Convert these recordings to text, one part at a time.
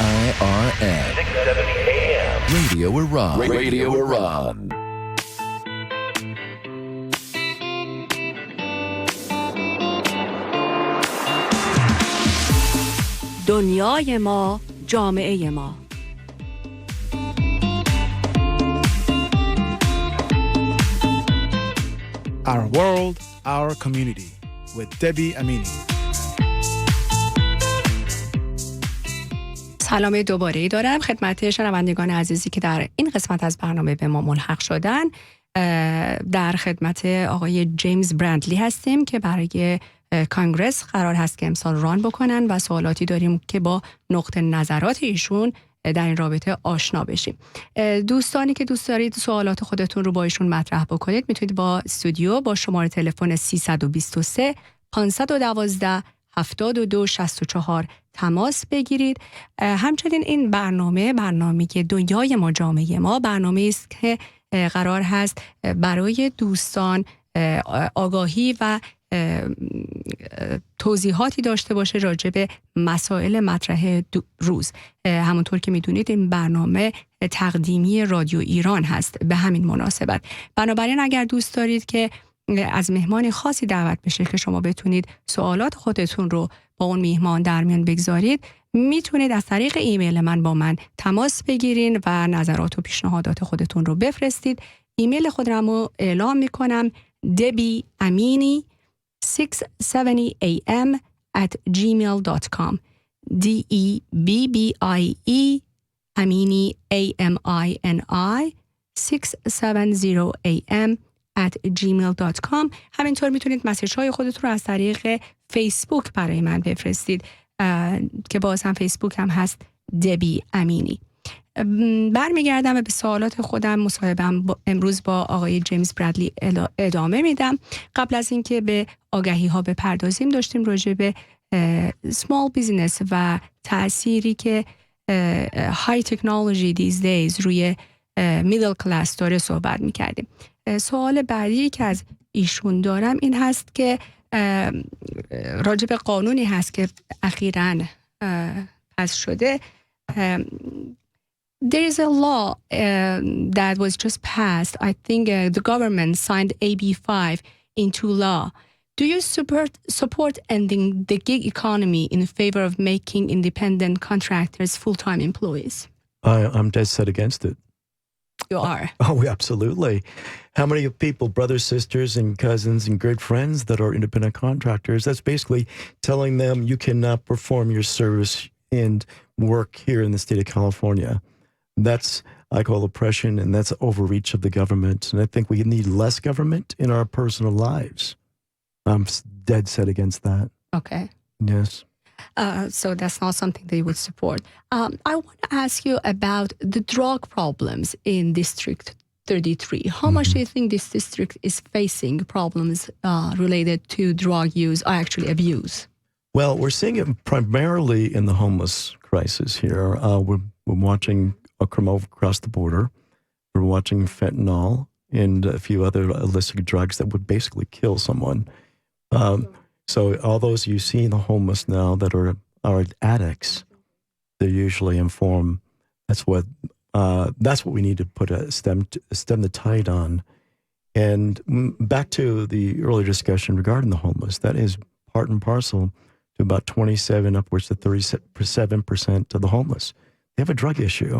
IRN 670 AM. Radio Iran. Radio Iran. دنیای ما، جامعه ما. Our world, our community with Debbie Amini. سلام دوباره دارم خدمت شنوندگان عزیزی که در این قسمت از برنامه به ما ملحق شدن. در خدمت آقای جیمز برندلی هستیم که برای کانگرس قرار هست که امسال ران بکنن و سوالاتی داریم که با نقطه نظرات ایشون در این رابطه آشنا بشیم. دوستانی که دوست دارید سوالات خودتون رو با ایشون مطرح بکنید میتونید با استودیو با شماره تلفن 323 512 7264 تماس بگیرید. همچنین این برنامه دنیای ما جامعه ما برنامه است که قرار هست برای دوستان آگاهی و توضیحاتی داشته باشه راجع به مسائل مطرح روز. همونطور که میدونید این برنامه تقدیمی رادیو ایران هست به همین مناسبت. بنابراین اگر دوست دارید که از مهمان خاصی دعوت بشه که شما بتونید سوالات خودتون رو با اون میهمان در میان بگذارید، میتونید از طریق ایمیل من با من تماس بگیرین و نظرات و پیشنهادات خودتون رو بفرستید. ایمیل خودم رو اعلام میکنم: debbieamini670am@gmail.com DEBBIE Amini AMINI 670am@gmail.com. همینطور میتونید مسیج های خودتون رو از طریق فیسبوک برای من بفرستید که باز هم فیسبوک هم هست دبی امینی. برمیگردم و به سوالات خودم مصاحبه‌ام امروز با آقای جیمز برندلی ادامه میدم. قبل از اینکه به آگهی ها بپردازیم داشتیم راجع به small business و تأثیری که high technology these days روی middle class داره صحبت میکردیم. سوال بعدی که از ایشون دارم این هست که راجع به قانونی هست که اخیراً پس شده. There is a law that was just passed. I think the government signed AB5 into law. Do you support ending the gig economy in favor of making independent contractors full-time employees? I'm dead set against it. You are? Oh, absolutely. How many people, brothers, sisters, and cousins, and good friends that are independent contractors? That's basically telling them you cannot perform your service and work here in the state of California. That's, I call oppression, and that's overreach of the government. And I think we need less government in our personal lives. I'm dead set against that. Okay. Yes. So that's not something that you would support. I want to ask you about the drug problems in District 33. How much do you think this district is facing problems related to drug use or actually abuse? Well, we're seeing it primarily in the homeless crisis here. We're watching a crime across the border. We're watching fentanyl and a few other illicit drugs that would basically kill someone. So all those you see in the homeless now that are addicts, they're usually informed. That's what we need to put a stem the tide on. And back to the earlier discussion regarding the homeless, that is part and parcel to about 27, upwards to 37% of the homeless. They have a drug issue,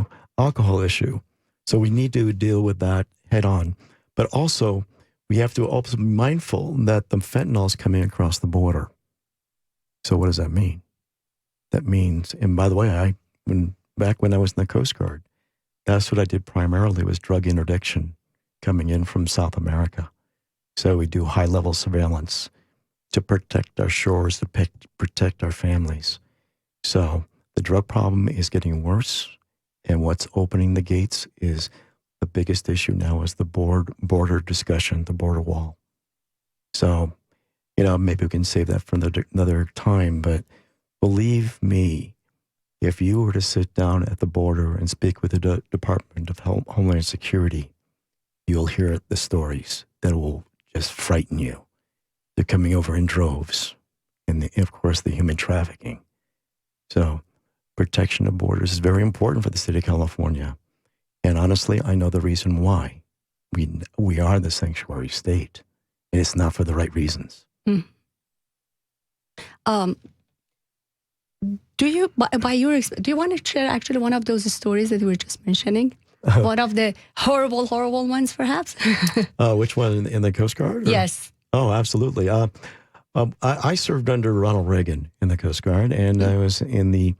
alcohol issue. So we need to deal with that head on. But also, we have to also be mindful that the fentanyl is coming across the border. So what does that mean? That means, and by the way, back when I was in the Coast Guard, that's what I did primarily was drug interdiction coming in from South America. So we do high-level surveillance to protect our shores, to protect our families. So the drug problem is getting worse, and what's opening the gates is the biggest issue now is the border discussion, the border wall. So, maybe we can save that for another time, but believe me, if you were to sit down at the border and speak with the Department of Homeland Security, you'll hear the stories that will just frighten you. They're coming over in droves, and of course the human trafficking. So protection of borders is very important for the state of California. And honestly, I know the reason why. We are the sanctuary state, and it's not for the right reasons. Mm. Do you want to share actually one of those stories that you were just mentioning? One of the horrible ones, perhaps? Which one, in the Coast Guard? Or? Yes. Oh, absolutely. I served under Ronald Reagan in the Coast Guard, and I was in the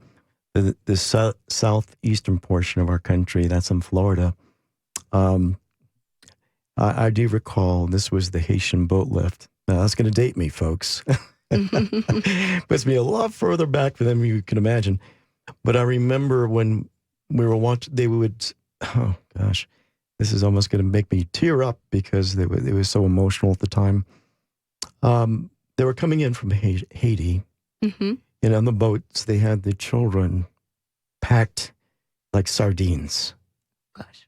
southeastern portion of our country. That's in Florida. I do recall this was the Haitian boat lift. Now, that's going to date me, folks. Puts me a lot further back than you can imagine. But I remember when we were watching, they would, oh gosh, this is almost going to make me tear up because it was so emotional at the time. They were coming in from Haiti, and on the boats, they had the children packed like sardines. Gosh.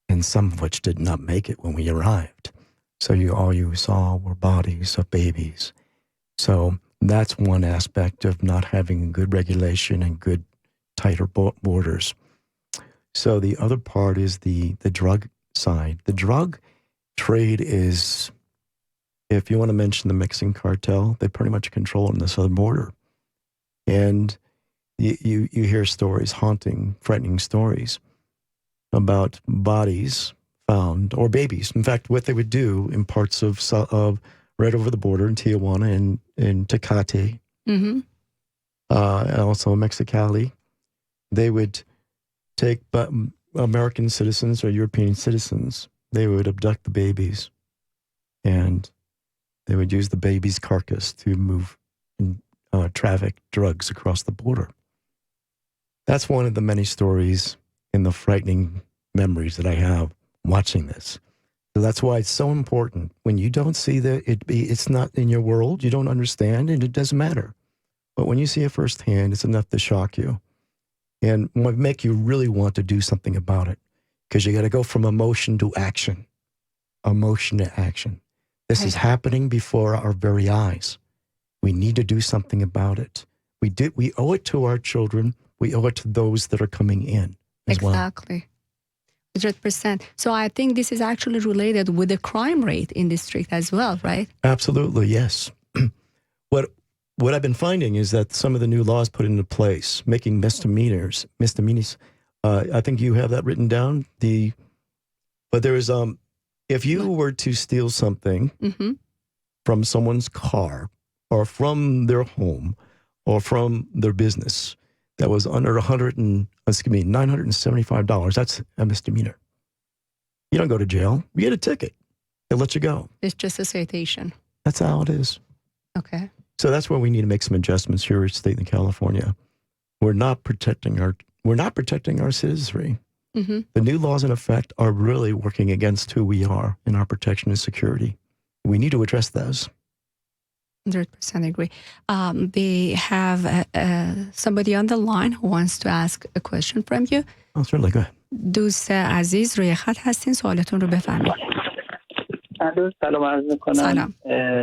And some of which did not make it when we arrived. So all you saw were bodies of babies. So that's one aspect of not having good regulation and good, tighter borders. So the other part is the drug side. The drug trade is, if you want to mention the Mexican cartel, they pretty much control it in the southern border. And you hear stories, haunting, frightening stories about bodies found, or babies. In fact, what they would do in parts of right over the border in Tijuana and Tecate, and also Mexicali, they would take American citizens or European citizens. They would abduct the babies, and they would use the baby's carcass to move and traffic drugs across the border. That's one of the many stories and the frightening memories that I have watching this. So that's why it's so important. When you don't see that, it's not in your world, you don't understand, and it doesn't matter. But when you see it firsthand, it's enough to shock you. And make you really want to do something about it. Because you got to go from emotion to action. Emotion to action. This is happening before our very eyes. We need to do something about it. We owe it to our children. We owe it to those that are coming in. Exactly. 100%. So I think this is actually related with the crime rate in district as well, right? Absolutely, yes. What I've been finding is that some of the new laws put into place, making misdemeanors. I think you have that written down. But there is, if you were to steal something from someone's car, or from their home, or from their business, that was under $975. That's a misdemeanor. You don't go to jail. You get a ticket. They let you go. It's just a citation. That's how it is. Okay. So that's where we need to make some adjustments here in state and California. We're not protecting our citizenry. The new laws in effect are really working against who we are in our protection and security. We need to address those. 100% agree. We have somebody on the line who wants to ask a question from you. Oh, certainly. Go ahead. دوست عزیز روی خط هستین، سوالتون رو بفرمایید. سلام عرض میکنم. سلام.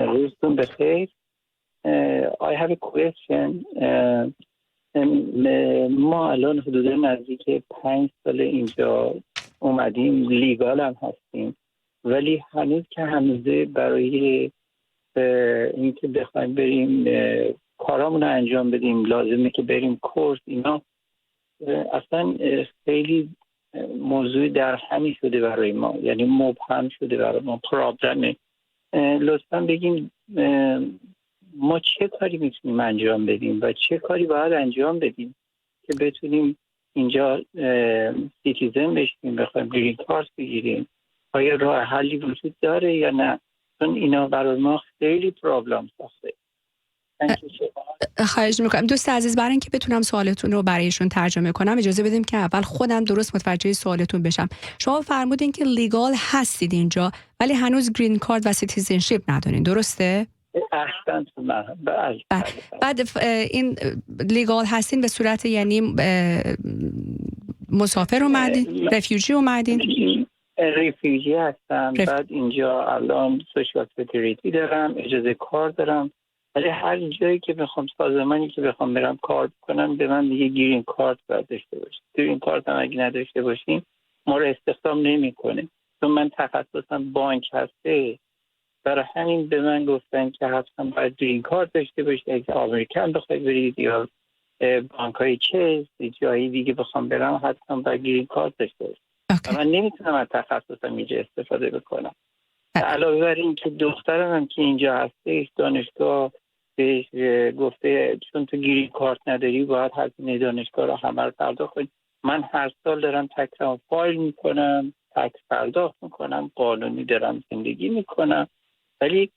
روزتون بخیر. I have a question. ما الان حدود نزدیک 5 سال اینجا اومدیم، لیگال هم هستیم، ولی هنوزه برای اینکه بخوایم بریم کارامون رو انجام بدیم لازمه که بریم کورس. اینا اصلا خیلی موضوع در همی شده برای ما، یعنی مبهم شده برای ما، پرابلمه. لطفا بگیم ما چه کاری میتونیم انجام بدیم و چه کاری باید انجام بدیم که بتونیم اینجا سیتیزن بشیم، بخوایم گرین کارت بگیریم. آیا راه حلی وجود داره یا نه؟ چون اینا برای ما خیلی پرابلم ساخته. خواهش میکنم دوست عزیز، برای اینکه بتونم سوالتون رو برایشون ترجمه کنم اجازه بدیم که اول خودم درست متوجه سوالتون بشم. شما فرمودین که لیگال هستید اینجا ولی هنوز گرین کارت و سیتیزنشیپ ندارین، درسته؟ بعد این لیگال هستین به صورت یعنی مسافر اومدین؟ رفیوجی اومدین؟ رفیوجی هستم. بعد اینجا الان سوشال سکیوریتی دارم، اجازه کار دارم ولی هر جایی که بخوام، سازمانی که بخوام برم کار بکنم، به من دیگه گرین کارت باید داشته باشه. گرین کارت هم اگه نداشته باشیم ما رو استخدام نمی‌کنه. چون من تخصصم بانک هسته، برای همین به من گفتن که حتما باید گرین کارت داشته باشید. اگه آمریکا بخواید برید یا بانک‌های چیز جایی دیگه بخوام برم، حتما باید گرین کارت داشته باشم. من نمیتونم از تخصصم اینجا استفاده بکنم. علاوه بر این که دخترم هم که اینجا هستش، دانشگاه بهش گفته چون تو گرین کارت نداری باید هزینه دانشگاه رو همه رو پرداخت کنی. من هر سال دارم تکسم فایل میکنم، تکس پرداخت میکنم، قانونی دارم زندگی میکنم، ولی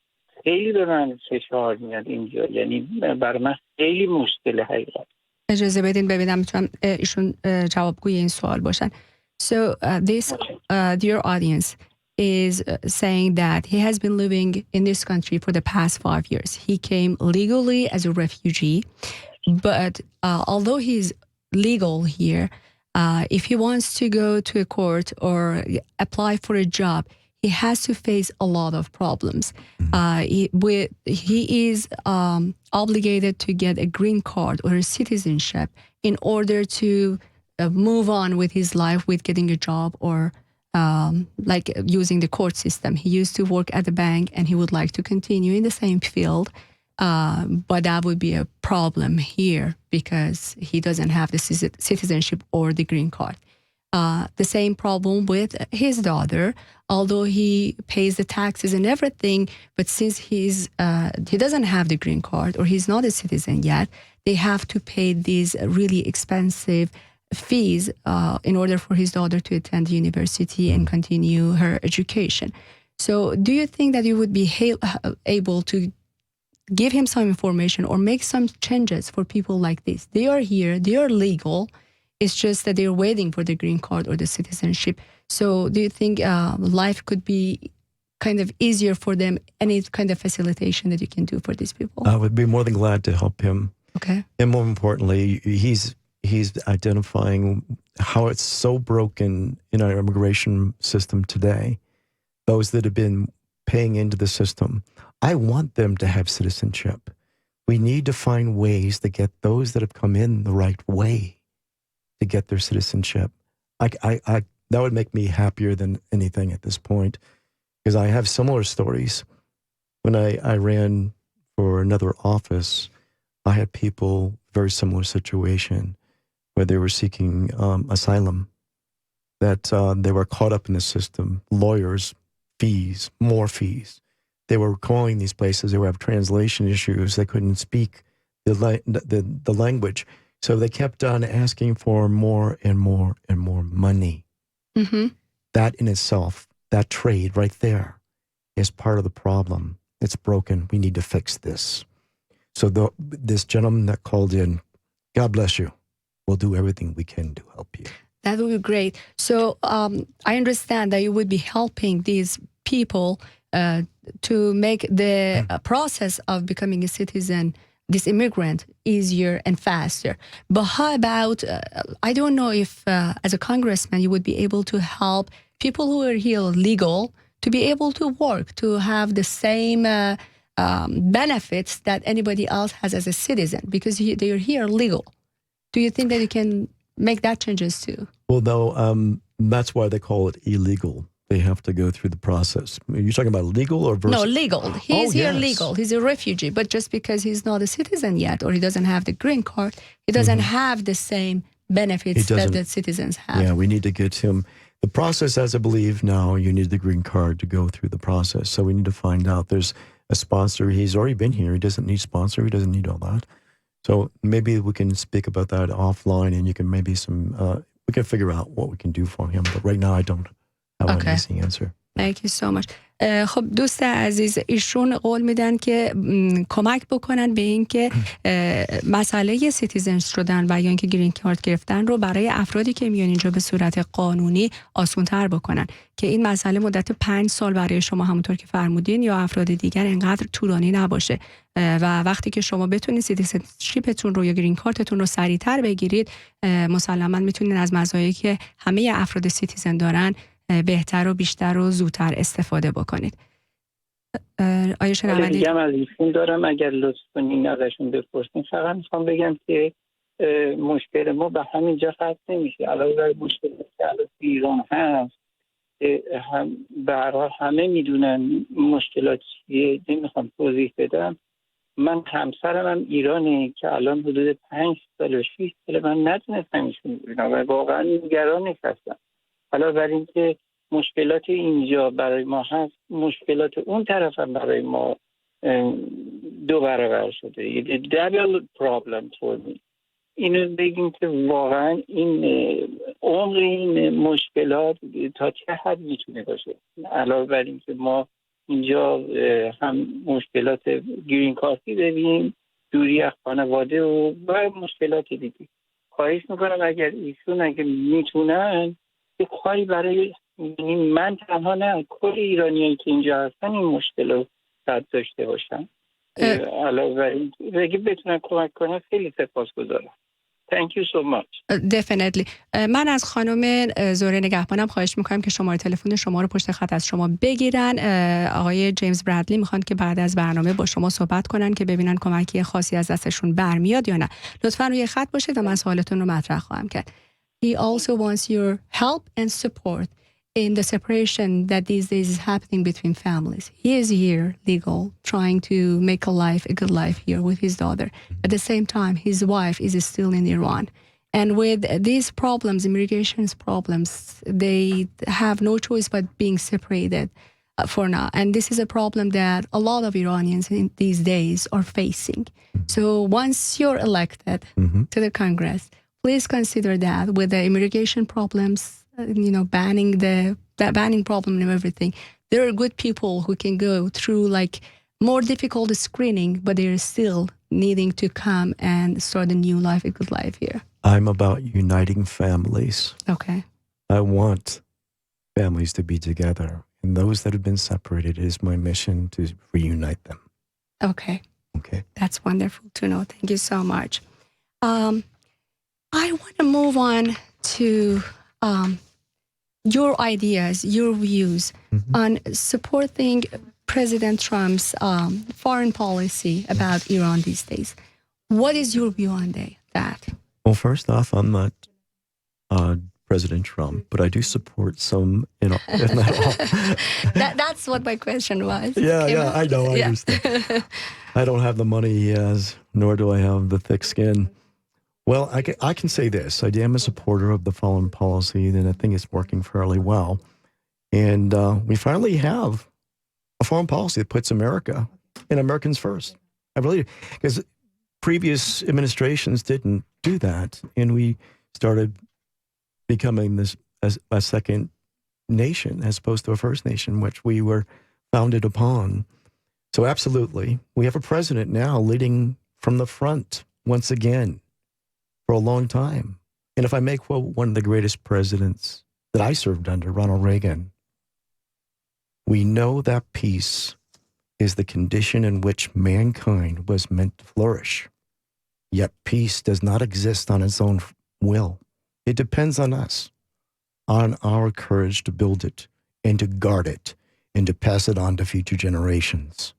خیلی به من فشار میاد اینجا. یعنی برای من خیلی مشکل حقیقت. اجازه بدین ببینم میتونم ایشون جوابگوی این سوال باشن. So this dear audience is saying that he has been living in this country for the past 5 years. He came legally as a refugee, but although he's legal here, if he wants to go to a court or apply for a job, he has to face a lot of problems. He is obligated to get a green card or a citizenship in order to move on with his life, with getting a job or like using the court system. He used to work at the bank and he would like to continue in the same field. But that would be a problem here because he doesn't have the citizenship or the green card. The same problem with his daughter, although he pays the taxes and everything, but since he doesn't have the green card or he's not a citizen yet, they have to pay these really expensive fees in order for his daughter to attend university and continue her education. So do you think that you would be able to give him some information or make some changes for people like this? They are here, they are legal. It's just that they're waiting for the green card or the citizenship. So do you think life could be kind of easier for them? Any kind of facilitation that you can do for these people? I would be more than glad to help him. Okay. And more importantly, he's identifying how it's so broken in our immigration system today. Those that have been paying into the system, I want them to have citizenship. We need to find ways to get those that have come in the right way to get their citizenship. That would make me happier than anything at this point, because I have similar stories. When I ran for another office, I had people, very similar situation, where they were seeking asylum, that they were caught up in the system, lawyers, fees, more fees. They were calling these places, they would have translation issues, they couldn't speak the language. So they kept on asking for more and more and more money. Mm-hmm. That in itself, that trade right there, is part of the problem. It's broken. We need to fix this. So this gentleman that called in, God bless you. We'll do everything we can to help you. That would be great. So I understand that you would be helping these people to make the process of becoming a citizen, this immigrant, easier and faster. But how about, I don't know if as a congressman you would be able to help people who are here legal to be able to work, to have the same benefits that anybody else has as a citizen, because they are here legal. Do you think that you can make that changes too? Well, no, that's why they call it illegal. They have to go through the process. Are you talking about legal or versus? No, legal. He's here yes. legal. He's a refugee. But just because he's not a citizen yet or he doesn't have the green card, he doesn't have the same benefits that the citizens have. Yeah, we need to get him. The process, as I believe now, you need the green card to go through the process. So we need to find out. There's a sponsor. He's already been here. He doesn't need sponsor. He doesn't need all that. So maybe we can speak about that offline, and you can maybe we can figure out what we can do for him. But right now, I don't have an easy answer. Thank you so much. خب دوست عزیز، ایشون قول میدن که کمک بکنن به این که مسئله سیتیزن شدن و یا اینکه گرین کارت گرفتن رو برای افرادی که میان اینجا به صورت قانونی آسان‌تر بکنن، که این مسئله مدت 5 سال برای شما همونطور که فرمودین یا افراد دیگر اینقدر طولانی نباشه و وقتی که شما بتونید سیتیزنشیپتون رو یا گرین کارتتون رو سریعتر بگیرید، مسلماً میتونید از مزایایی که همه افراد سیتیزن دارن بهتر و بیشتر و زودتر استفاده بکنید. آیا شنونده دیگه از ایشون دارم، اگر لطف کنین ازشون بپرسین. فقط میخوام بگم که مشکل ما به همینجا ختم نمیشه. علاوه بر مشکلی که الان تو ایران هست، هم به هر حال همه میدونن مشکلات چیه، نمیخوام توضیح بدم. من همسرم هم ایرانه که الان حدود 5 سال و 6 سال من نتونستم ایشون ببینم و واقعا نگران هستم. حالا برای اینکه مشکلات اینجا برای ما هست، مشکلات اون طرف هم برای ما 2 برابر شده. double problem for me. اینو بگیم که واقعا این عمق این مشکلات تا چه حد میتونه باشه. علاوه بر این که ما اینجا هم مشکلات گرین کارتی داریم، دوری از خانواده و مشکلات دیگه. خواهش میکنم اگر میتونن یه کاری برای من تنها نه، کل ایرانیایی که اینجا هستن این مشکل رو داشته باشن. علاوه بر این اگه بتونن کمک کنن خیلی سپاسگزارم. Thank you so much. Definitely. من از خانم زهره نگهبانم خواهش میکنم که شماره تلفن شما رو پشت خط از شما بگیرن. آقای جیمز برادلی میخوان که بعد از برنامه با شما صحبت کنن که ببینن کمکی خاصی از دستشون برمیاد یا نه. لطفاً روی خط باشید و من سوالتون رو مطرح خواهم کرد. He also wants your help and support in the separation that these days is happening between families. He is here, legal, trying to make a good life here with his daughter. At the same time, his wife is still in Iran. And with these problems, immigration problems, they have no choice but being separated for now. And this is a problem that a lot of Iranians in these days are facing. So once you're elected to the Congress, please consider that with the immigration problems, banning problem and everything. There are good people who can go through like more difficult screening, but they're still needing to come and start a new life, a good life here. I'm about uniting families. Okay. I want families to be together. And those that have been separated, it is my mission to reunite them. Okay. Okay. That's wonderful to know. Thank you so much. I want to move on to your ideas, your views on supporting President Trump's foreign policy about Iran these days. What is your view on that? Well, first off, I'm not President Trump, but I do support some, if not all. That's what my question was. Yeah, I know, I understand. I don't have the money he has, nor do I have the thick skin. Well, I can say this. I am a supporter of the foreign policy, and I think it's working fairly well. And we finally have a foreign policy that puts America and Americans first. I believe, because previous administrations didn't do that, and we started becoming this as a second nation as opposed to a first nation, which we were founded upon. So absolutely, we have a president now leading from the front once again for a long time. And if I may quote one of the greatest presidents that I served under, Ronald Reagan, we know that peace is the condition in which mankind was meant to flourish. Yet peace does not exist on its own will. It depends on us, on our courage to build it and to guard it and to pass it on to future generations.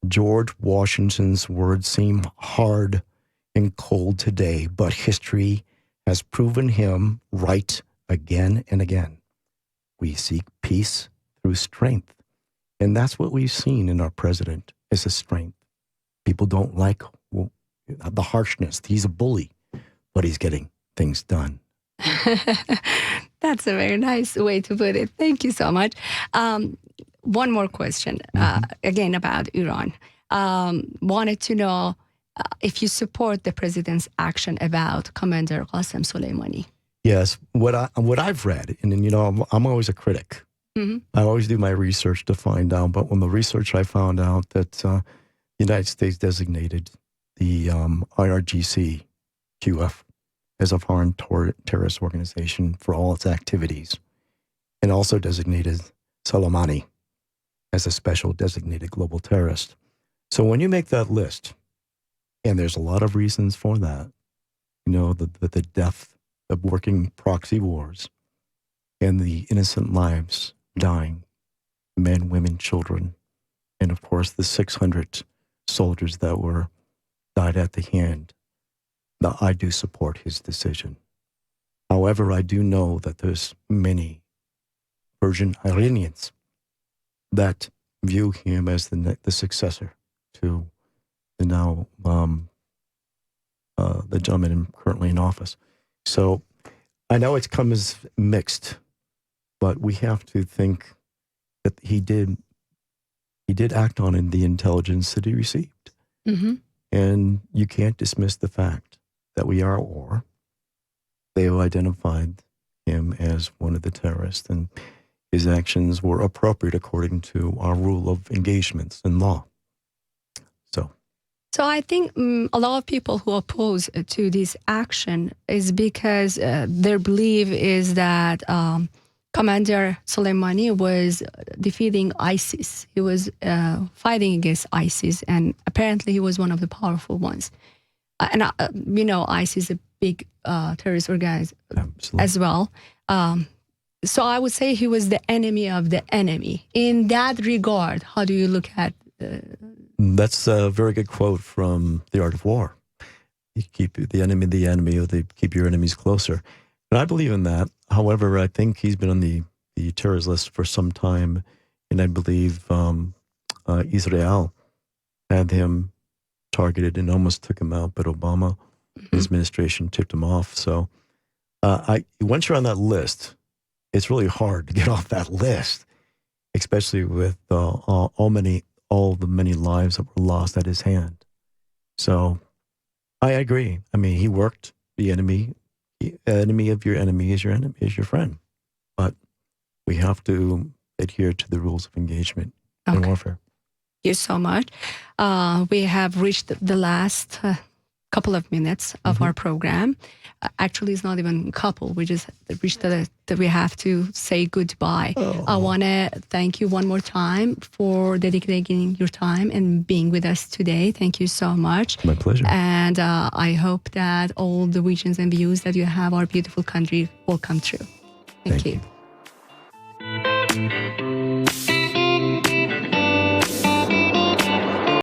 George Washington's words seem hard and cold today, but history has proven him right again and again. We seek peace through strength, and that's what we've seen in our president is a strength. People don't like the harshness. He's a bully, but he's getting things done. That's a very nice way to put it. Thank you so much. One more question, again about Iran. Wanted to know if you support the president's action about Commander Qasem Soleimani. Yes, what I've read, and I'm always a critic. I always do my research to find out, but when the research I found out that the United States designated the IRGC QF as a foreign terrorist organization for all its activities, and also designated Soleimani as a special designated global terrorist. So when you make that list, and there's a lot of reasons for that, the death of working proxy wars and the innocent lives dying, men, women, children, and of course the 600 soldiers that were died at the hand. Now, I do support his decision. However, I do know that there's many Persian Iranians that view him as the successor to the now the gentleman currently in office. So I know it's come as mixed, but we have to think that he did act on in the intelligence that he received. Mm-hmm. And you can't dismiss the fact that we are at war. They have identified him as one of the terrorists, and his actions were appropriate according to our rule of engagements and law. So I think a lot of people who oppose to this action is because their belief is that Commander Soleimani was defeating ISIS. He was fighting against ISIS, and apparently he was one of the powerful ones. ISIS is a big terrorist organization as well. So I would say he was the enemy of the enemy. In that regard, how do you look at That's a very good quote from The Art of War. You keep the enemy, or they keep your enemies closer. And I believe in that. However, I think he's been on the terrorist list for some time. And I believe Israel had him targeted and almost took him out, but Obama, his administration, tipped him off. So once you're on that list, it's really hard to get off that list, especially with all the many lives that were lost at his hand. So I agree. I mean, he worked the enemy of your enemy is your friend. But we have to adhere to the rules of engagement in warfare. Thank you so much. We have reached the last couple of minutes of our program. Actually, it's not even a couple. We just reached that we have to say goodbye. I want to thank you one more time for dedicating your time and being with us today. Thank you so much. My pleasure. And I hope that all the visions and views that you have our beautiful country will come true. Thank you.